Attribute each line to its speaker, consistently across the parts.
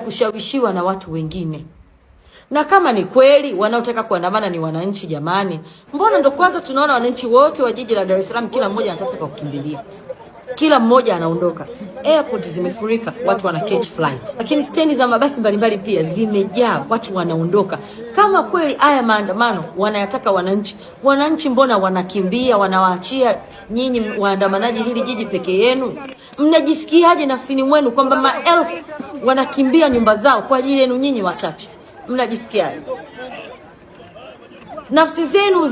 Speaker 1: kushawishiwa na watu wengine. Na kama ni kweli wanaotaka kuandamana ni wananchi, jamani, mbona ndo kwanza tunaona wananchi wote wa jiji la Dar es Salaam kila mmoja anatafuta kukimbilia, kila mmoja anaondoka, airport zimefurika, watu wana catch flights, lakini stendi za mabasi mbalimbali pia zimejaa, watu wanaondoka. Kama kweli haya maandamano wanayataka wananchi mbona wanakimbia, wanawaachia nyinyi waandamanaji hili jiji peke yenu? Mnajisikiaje nafsini mwenu kwamba maelfu wanakimbia nyumba zao kwa ajili yenu nyinyi wachache? Mnajisikiaje? Nafsi zenu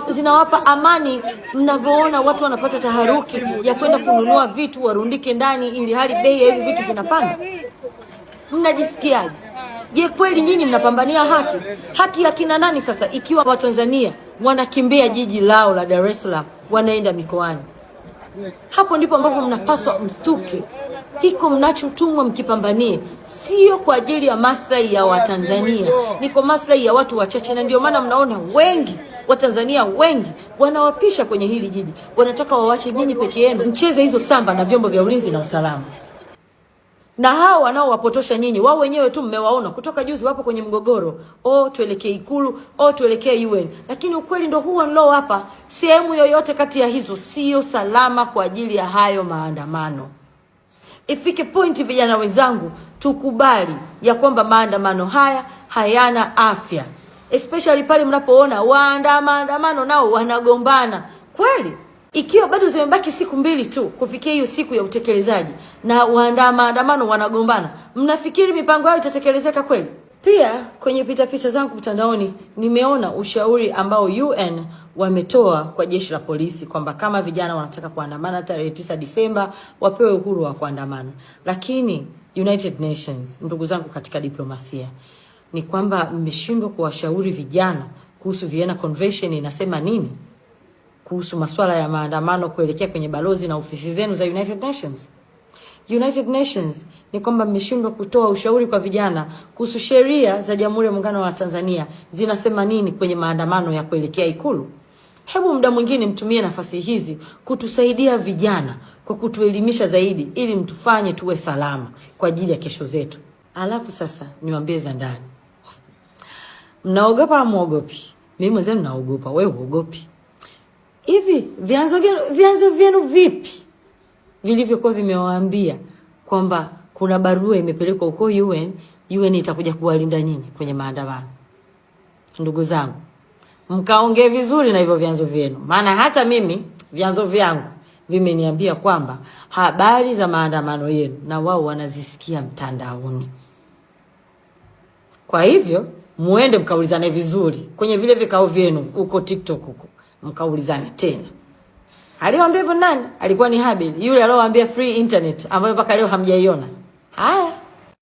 Speaker 1: zinawapa amani mnavyoona watu wanapata taharuki ya kwenda kununua vitu warundike ndani ili hali bei ya hivi vitu vinapanda? Mnajisikiaje? Je, kweli nyinyi mnapambania haki? Haki ya kina nani sasa ikiwa Watanzania wanakimbia jiji lao la Dar es Salaam wanaenda mikoani? Hapo ndipo ambapo mnapaswa mstuke. Hiko mnachotumwa mkipambanie sio kwa ajili ya maslahi ya Watanzania, ni kwa maslahi ya watu wachache. Na ndio maana mnaona wengi Watanzania wengi wanawapisha kwenye hili jiji, wanataka wawache nyinyi peke yenu mcheze hizo samba na vyombo vya ulinzi na usalama. Na hao wanaowapotosha nyinyi, wao wenyewe tu mmewaona kutoka juzi wapo kwenye mgogoro, tuelekee Ikulu, tuelekee UN. Lakini ukweli ndo huo nilo hapa, sehemu yoyote kati ya hizo sio salama kwa ajili ya hayo maandamano. Ifike point vijana wenzangu, tukubali ya kwamba maandamano haya hayana afya, especially pale mnapoona maandamano nao wanagombana. Kweli ikiwa bado zimebaki siku 2 tu kufikia hiyo siku ya utekelezaji na maandamano wanagombana, mnafikiri mipango yao itatekelezeka kweli? Pia kwenye picha zangu mtandaoni nimeona ushauri ambao UN wametoa kwa jeshi la polisi kwamba kama vijana wanataka kuandamana tarehe 9 Disemba wapewe uhuru wa kuandamana. Lakini United Nations, ndugu zangu katika diplomasia, ni kwamba mmeshindwa kuwashauri vijana kuhusu Vienna Convention inasema nini kuhusu masuala ya maandamano kuelekea kwenye balozi na ofisi zenu za United Nations. United Nations ni kwamba mmeshindwa kutoa ushauri kwa vijana kuhusu sheria za Jamhuri ya Muungano wa Tanzania zinasema nini kwenye maandamano ya kuelekea Ikulu. Hebu muda mwingine mtumie nafasi hizi kutusaidia vijana kwa kutuelimisha zaidi ili mtufanye tuwe salama kwa ajili ya kesho zetu. Alafu sasa niwaambie za ndani. Mnaogopa muogopi? Mimi mwenyewe naogopa, wewe uogopi? Hivi vyanzo vyenu vipi vilivyokuwa vimewaambia kwamba kuna barua imepelekwa huko UN itakuja kuwalinda nyinyi kwenye maandamano? Ndugu zangu, mkaongee vizuri na hivyo vyanzo vyenu, maana hata mimi vyanzo vyangu vimeniambia kwamba habari za maandamano yenu na wao wanazisikia mtandaoni. Kwa hivyo muende mkaulizane vizuri kwenye vile vikao vyenu huko TikTok huko, mkaulizane tena. Aliwaambia hivyo nani? Alikuwa ni Habil, yule aliyowaambia free internet ambayo mpaka leo hamjaiona. Haya.